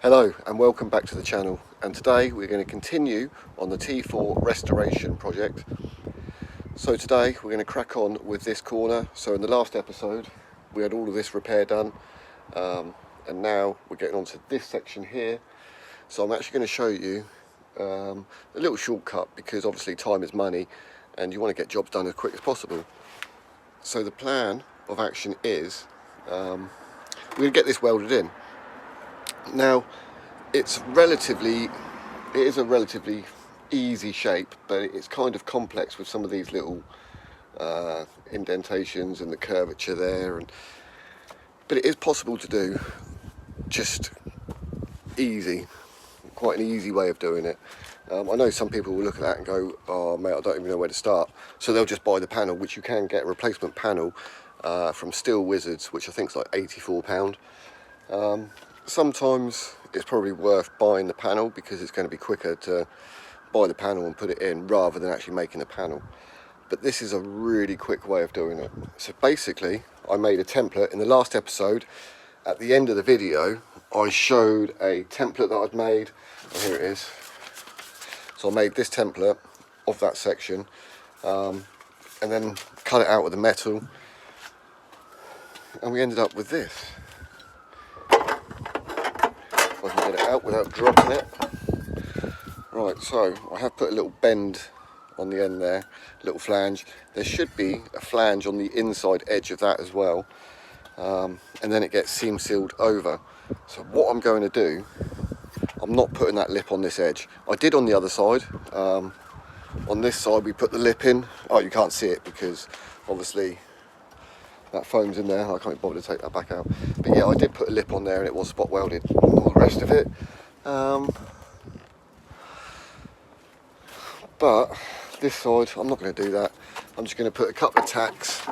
Hello and welcome back to the channel, and today we're going to continue on the T4 restoration project. So today we're going to crack on with this corner. So in the last episode we had all of this repair done, and now we're getting on to this section here. So I'm actually going to show you a little shortcut, because obviously time is money and you want to get jobs done as quick as possible. So the plan of action is we're going to get this welded in. Now, it is a relatively easy shape, but it's kind of complex with some of these little indentations and the curvature there. But it is possible to do, just easy, quite an easy way of doing it. I know some people will look at that and go, "Oh mate, I don't even know where to start." So they'll just buy the panel, which you can get a replacement panel from Steel Wizards, which I think is like £84. Sometimes it's probably worth buying the panel, because it's going to be quicker to buy the panel and put it in rather than actually making the panel. But this is a really quick way of doing it. So basically, I made a template in the last episode. At the end of the video, I showed a template that I'd made. Oh, here it is. So I made this template of that section, and then cut it out with the metal, and we ended up with this. If I can get it out without dropping it. Right, so I have put a little bend on the end there, a little flange. There should be a flange on the inside edge of that as well, and then it gets seam sealed over. So what I'm going to do, I'm not putting that lip on this edge. I did on the other side. On this side we put the lip in. Oh, you can't see it because obviously that foam's in there. I can't bother to take that back out. But yeah, I did put a lip on there and it was spot welded. All the rest of it. But this side, I'm not going to do that. I'm just going to put a couple of tacks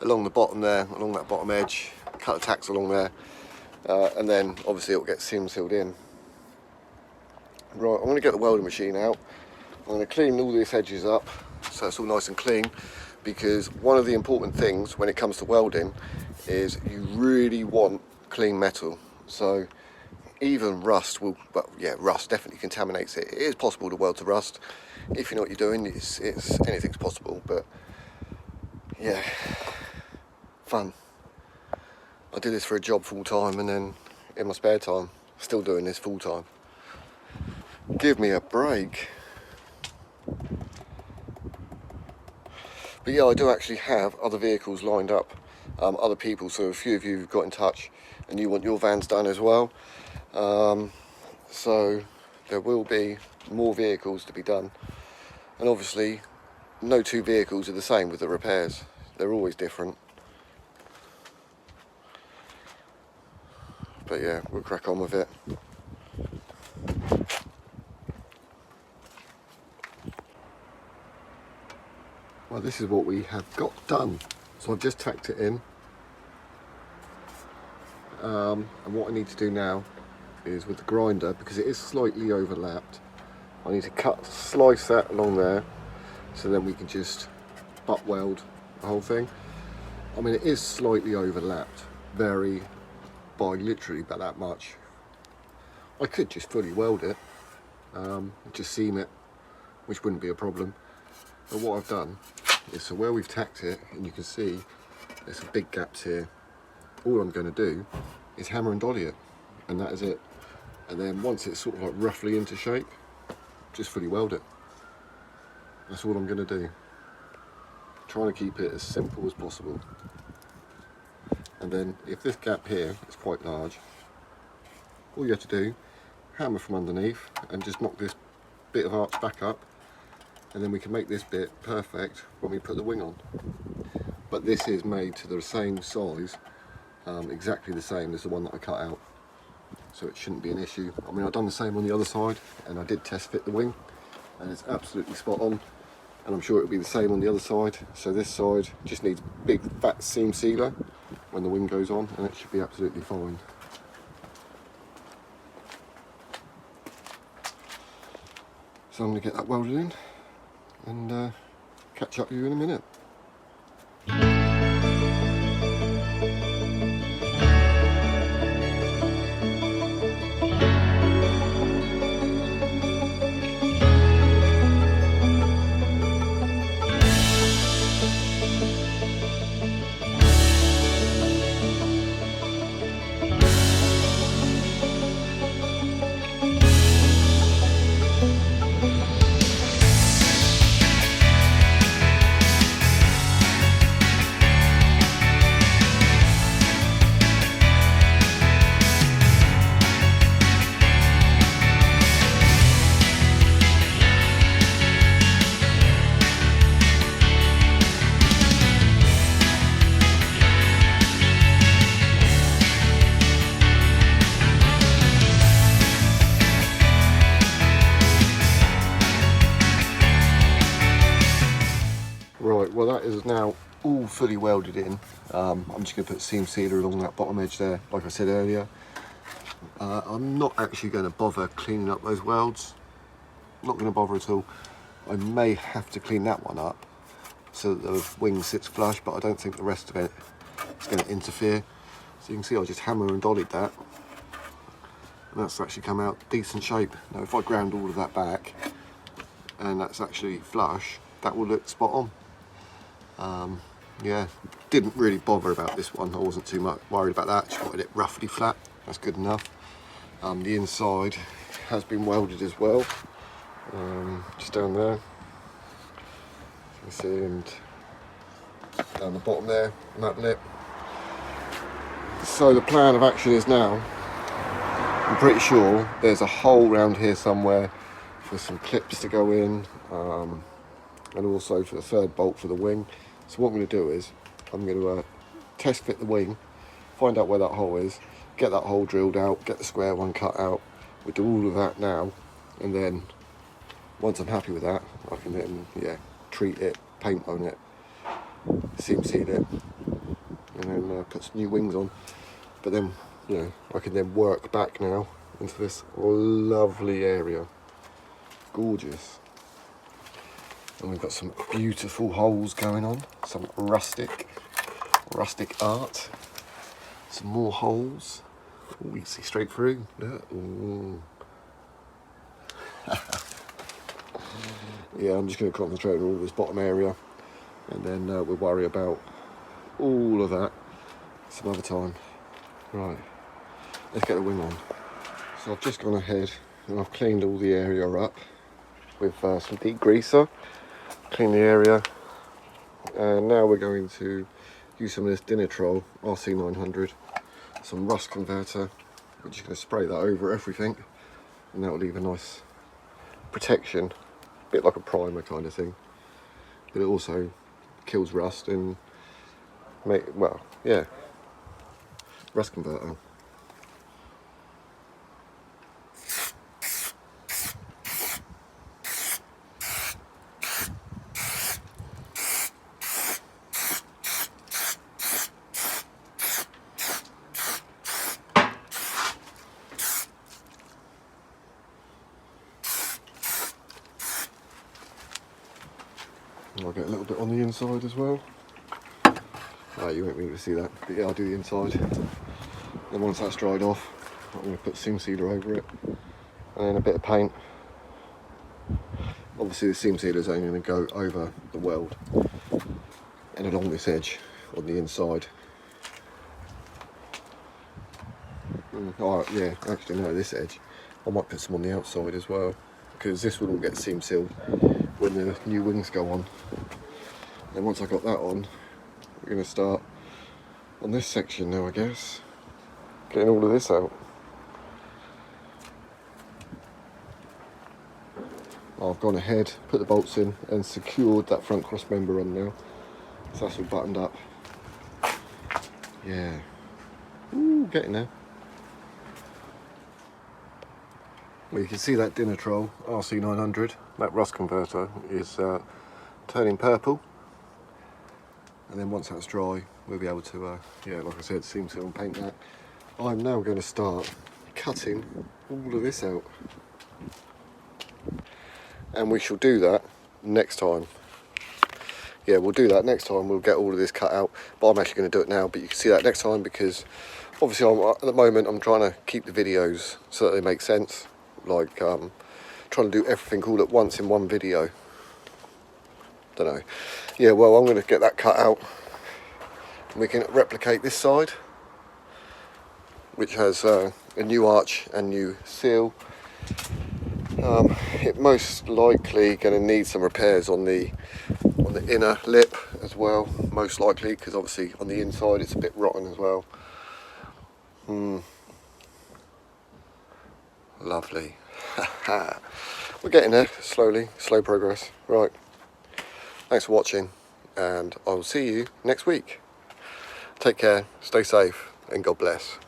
along the bottom there, along that bottom edge. A couple of tacks along there. And then obviously it will get seam sealed in. Right, I'm going to get the welding machine out. I'm going to clean all these edges up so it's all nice and clean, because one of the important things when it comes to welding is you really want clean metal. So even rust will, well, yeah, rust definitely contaminates it. It is possible to weld to rust if you know what you're doing. It's anything's possible, but yeah, fun. I do this for a job full time, and then in my spare time still doing this full time. Give me a break. But yeah, I do actually have other vehicles lined up, other people. So a few of you have got in touch and you want your vans done as well. So there will be more vehicles to be done. And obviously no two vehicles are the same with the repairs. They're always different. But yeah, we'll crack on with it. Well, this is what we have got done. So I've just tacked it in. And what I need to do now is with the grinder, because it is slightly overlapped, I need to slice that along there, so then we can just butt weld the whole thing. I mean, it is slightly overlapped, by literally about that much. I could just fully weld it, just seam it, which wouldn't be a problem. But what I've done is, so where we've tacked it, and you can see there's some big gaps here, all I'm going to do is hammer and dolly it, and that is it. And then once it's sort of like roughly into shape, just fully weld it. That's all I'm going to do. Trying to keep it as simple as possible. And then if this gap here is quite large, all you have to do, hammer from underneath and just knock this bit of arch back up, and then we can make this bit perfect when we put the wing on. But this is made to the same size, exactly the same as the one that I cut out, so it shouldn't be an issue. I mean, I've done the same on the other side, and I did test fit the wing, and it's absolutely spot on, and I'm sure it'll be the same on the other side. So this side just needs big fat seam sealer when the wing goes on, and it should be absolutely fine. So I'm going to get that welded in and catch up with you in a minute. Right, well that is now all fully welded in. I'm just going to put seam sealer along that bottom edge there, like I said earlier. I'm not actually going to bother cleaning up those welds. Not going to bother at all. I may have to clean that one up so that the wing sits flush, but I don't think the rest of it is going to interfere. So you can see I just hammer and dollied that, and that's actually come out decent shape. Now if I ground all of that back and that's actually flush, that will look spot on. Yeah, didn't really bother about this one. I wasn't too much worried about that. Just wanted it roughly flat. That's good enough. The inside has been welded as well, just down there. You can see, and down the bottom there, on that lip. So the plan of action is now, I'm pretty sure there's a hole around here somewhere for some clips to go in, and also for the third bolt for the wing. So what I'm going to do is, I'm going to test fit the wing, find out where that hole is, get that hole drilled out, get the square one cut out. We'll do all of that now, and then once I'm happy with that, I can then, yeah, treat it, paint on it, seam seal it, and then put some new wings on. But then, you know, I can then work back now into this lovely area. Gorgeous. And we've got some beautiful holes going on, some rustic art. Some more holes. Ooh, you can see straight through. Ooh. Yeah, I'm just going to concentrate on all this bottom area, and then we'll worry about all of that some other time. Right, let's get the wing on. So I've just gone ahead and I've cleaned all the area up with some degreaser. Clean the area, and now we're going to use some of this Dinitrol RC900, some rust converter. We're just going to spray that over everything, and that will leave a nice protection, a bit like a primer kind of thing. But it also kills rust and well, yeah, rust converter. I'll get a little bit on the inside as well. You won't be able to see that, but yeah, I'll do the inside. Then once that's dried off, I'm going to put seam sealer over it, and then a bit of paint. Obviously the seam sealer is only going to go over the weld and along this edge on the inside. Oh yeah, actually no, this edge. I might put some on the outside as well, because this will all get seam sealed when the new wings go on. And once I got that on, we're going to start on this section now, I guess, getting all of this out. I've gone ahead, put the bolts in and secured that front cross member on now, so that's all buttoned up. Yeah, ooh, getting there. Well, you can see that Dinitrol RC900, that rust converter is turning purple, and then once that's dry we'll be able to, yeah, like I said, seam seal and paint that. I'm now going to start cutting all of this out, and we shall do that next time. Yeah, we'll do that next time. We'll get all of this cut out, but I'm actually going to do it now, but you can see that next time, because obviously at the moment I'm trying to keep the videos so that they make sense, like trying to do everything all at once in one video. Don't know. Yeah, well, I'm going to get that cut out, and we can replicate this side, which has a new arch and new seal. It most likely going to need some repairs on the inner lip as well, most likely, because obviously on the inside it's a bit rotten as well. Lovely. We're getting there slowly, slow progress. Right, thanks for watching, and I'll see you next week. Take care, stay safe, and God bless.